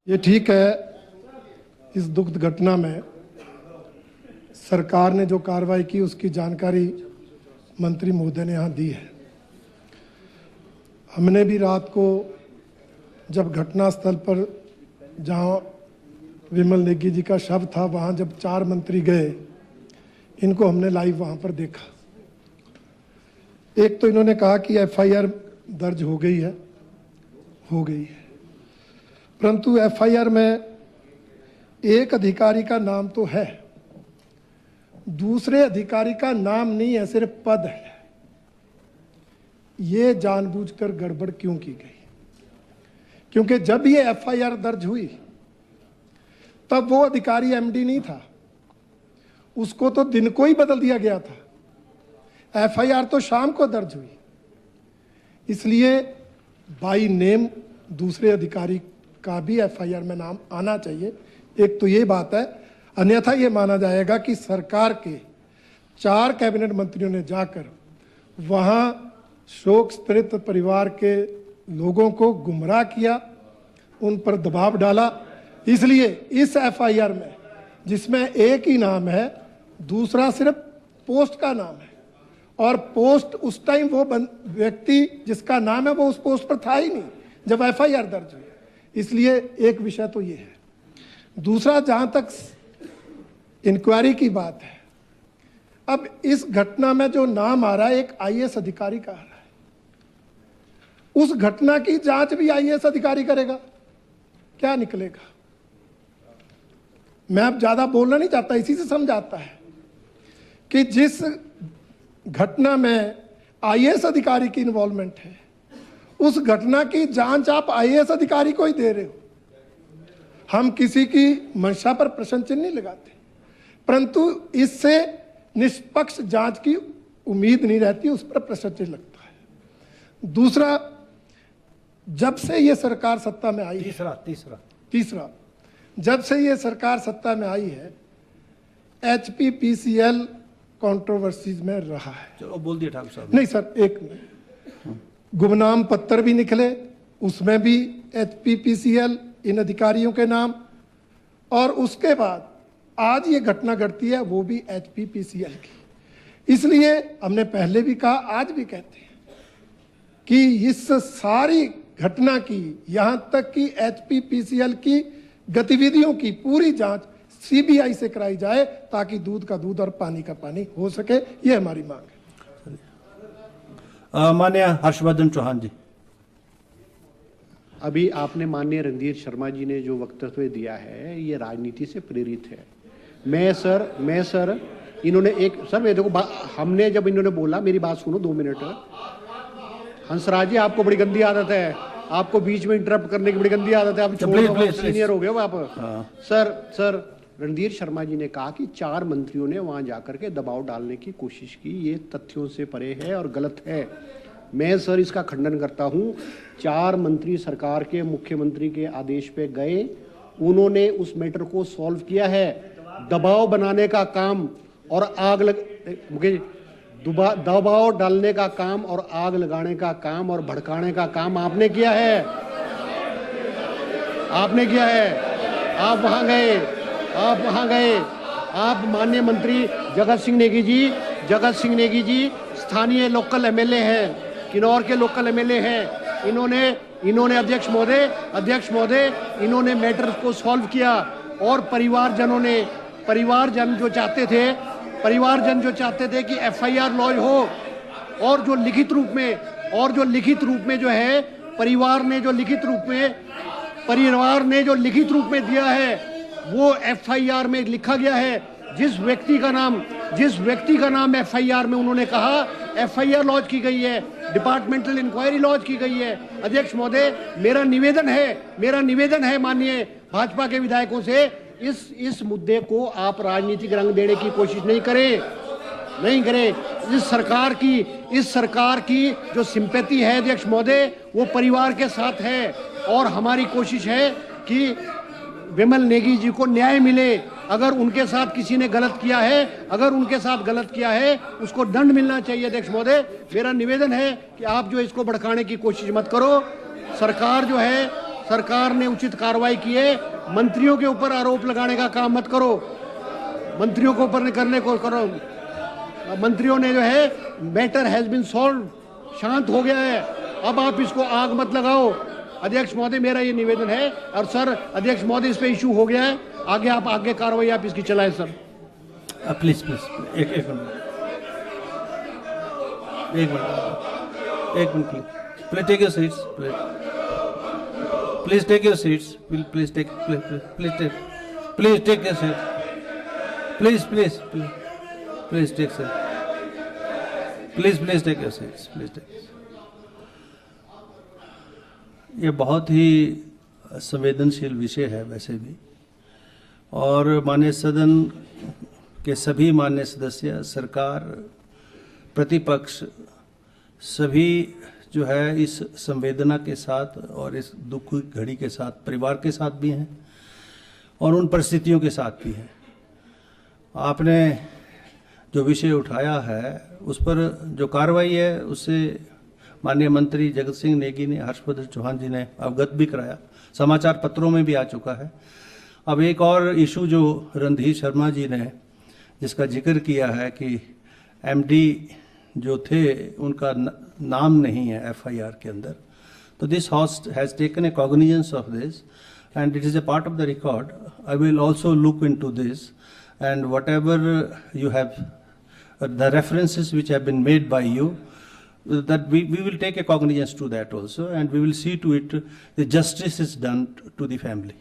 ये ठीक है, इस दुखद घटना में सरकार ने जो कार्रवाई की उसकी जानकारी मंत्री महोदय ने यहाँ दी है। हमने भी रात को जब घटनास्थल पर जहाँ विमल नेगी जी का शव था वहाँ जब 4 मंत्री गए, इनको हमने लाइव वहाँ पर देखा। एक तो इन्होंने कहा कि एफआईआर दर्ज हो गई है, परंतु एफआईआर में एक अधिकारी का नाम तो है, दूसरे अधिकारी का नाम नहीं है, सिर्फ पद है। ये जानबूझकर गड़बड़ क्यों की गई? क्योंकि जब ये एफआईआर दर्ज हुई तब वो अधिकारी एमडी नहीं था, उसको तो दिन को ही बदल दिया गया था। एफआईआर तो शाम को दर्ज हुई, इसलिए बाय नेम दूसरे अधिकारी का भी एफआईआर में नाम आना चाहिए। एक तो ये बात है, अन्यथा ये माना जाएगा कि सरकार के 4 कैबिनेट मंत्रियों ने जाकर वहां शोक संतप्त परिवार के लोगों को गुमराह किया, उन पर दबाव डाला। इसलिए इस एफआईआर में जिसमें एक ही नाम है, दूसरा सिर्फ पोस्ट का नाम है, और पोस्ट उस टाइम वो व्यक्ति जिसका नाम है वो उस पोस्ट पर था ही नहीं जब एफआईआर दर्ज हुई। इसलिए एक विषय तो ये है। दूसरा, जहां तक इंक्वायरी की बात है, अब इस घटना में जो नाम आ रहा है एक आईएएस अधिकारी का आ रहा है, उस घटना की जांच भी आईएएस अधिकारी करेगा, क्या निकलेगा? मैं अब ज्यादा बोलना नहीं चाहता, इसी से समझ आता है कि जिस घटना में आईएएस अधिकारी की इन्वॉल्वमेंट है, उस घटना की जांच आप आईएएस अधिकारी को ही दे रहे हो। हम किसी की मंशा पर प्रश्न चिन्ह नहीं लगाते, परंतु इससे निष्पक्ष जांच की उम्मीद नहीं रहती, उस पर प्रश्न चिन्ह लगता है। दूसरा, जब से ये सरकार सत्ता में आई, तीसरा जब से ये सरकार सत्ता में आई है, एचपीपीसीएल कंट्रोवर्सीज में रहा है। चलो बोल दिया ठाकुर साहब। नहीं सर, एक गुमनाम पत्र भी निकले, उसमें भी एचपीपीसीएल इन अधिकारियों के नाम, और उसके बाद आज ये घटना घटती है वो भी एचपीपीसीएल की। इसलिए हमने पहले भी कहा, आज भी कहते हैं कि इस सारी घटना की, यहां तक कि एचपीपीसीएल की गतिविधियों की पूरी जांच सीबीआई से कराई जाए, ताकि दूध का दूध और पानी का पानी हो सके। ये हमारी मांग है। माननीय हर्षवर्धन चौहान जी। अभी आपने माननीय रणधीर शर्मा जी ने जो वक्तव्य दिया है, ये राजनीति से प्रेरित है। मैं सर इन्होंने एक सर मैं देखो, हमने जब इन्होंने बोला, मेरी बात सुनो 2 मिनट। हंसराज जी, आपको बड़ी गंदी आदत है, आपको बीच में इंटरप्ट करने की बड़ी गंदी आदत है। आप सीनियर हो गए हो आप। सर रणधीर शर्मा जी ने कहा कि 4 मंत्रियों ने वहां जाकर के दबाव डालने की कोशिश की, ये तथ्यों से परे है और गलत है। मैं सर इसका खंडन करता हूं। 4 मंत्री सरकार के मुख्यमंत्री के आदेश पे गए, उन्होंने उस मैटर को सॉल्व किया है। दबाव बनाने का काम और दबाव डालने का काम और आग लगाने का काम और भड़काने का काम आपने किया है। आप वहां गए। आप माननीय मंत्री जगत सिंह नेगी जी स्थानीय लोकल एमएलए हैं, किन्नौर के लोकल एमएलए हैं। इन्होंने अध्यक्ष महोदय इन्होंने मैटर को सॉल्व किया, और परिवारजन जो चाहते थे कि एफआईआर लॉन्च हो, और जो लिखित रूप में जो है परिवार ने जो लिखित रूप में दिया है, वो एफआईआर में लिखा गया है। जिस व्यक्ति का नाम एफआईआर में उन्होंने कहा, एफआईआर लॉन्च की गई है, डिपार्टमेंटल इंक्वायरी लॉन्च की गई है। अध्यक्ष महोदय, मेरा निवेदन है माननीय भाजपा के विधायकों से, इस मुद्दे को आप राजनीतिक रंग देने की कोशिश नहीं करें। इस सरकार की जो सिंपैथी है अध्यक्ष महोदय, वो परिवार के साथ है, और हमारी कोशिश है कि विमल नेगी जी को न्याय मिले। अगर उनके साथ किसी ने गलत किया है, उसको दंड मिलना चाहिए। अध्यक्ष महोदय, मेरा निवेदन है कि आप जो इसको भड़काने की कोशिश मत करो। सरकार जो है सरकार ने उचित कार्रवाई की है। मंत्रियों के ऊपर आरोप लगाने का काम मत करो, मंत्रियों को ऊपर करने को करो। मंत्रियों ने जो है मैटर हैज बीन सॉल्व, शांत हो गया है, अब आप इसको आग मत लगाओ। अध्यक्ष महोदय, मेरा ये निवेदन है। और सर अध्यक्ष महोदय, इस पे इशू हो गया है, आगे आप आगे कार्रवाई आप इसकी चलाएं सर। प्लीज प्लीज एक minute please take your seats, please take your seats, please take your seats, please take sir, please take your seats, please take. ये बहुत ही संवेदनशील विषय है वैसे भी, और माननीय सदन के सभी माननीय सदस्य, सरकार, प्रतिपक्ष, सभी जो है इस संवेदना के साथ और इस दुख की घड़ी के साथ परिवार के साथ भी हैं और उन परिस्थितियों के साथ भी हैं। आपने जो विषय उठाया है उस पर जो कार्रवाई है उससे माननीय मंत्री जगत सिंह नेगी ने, हर्षवर्धन चौहान जी ने अवगत भी कराया, समाचार पत्रों में भी आ चुका है। अब एक और इशू जो रणधीर शर्मा जी ने जिसका जिक्र किया है कि एमडी जो थे उनका नाम नहीं है एफआईआर के अंदर, तो this house has taken a cognizance of this and it is a part of the record. I will also look into this and what ever you have the references which have been made by you, that we will take a cognizance to that also, and we will see to it the justice is done to the family.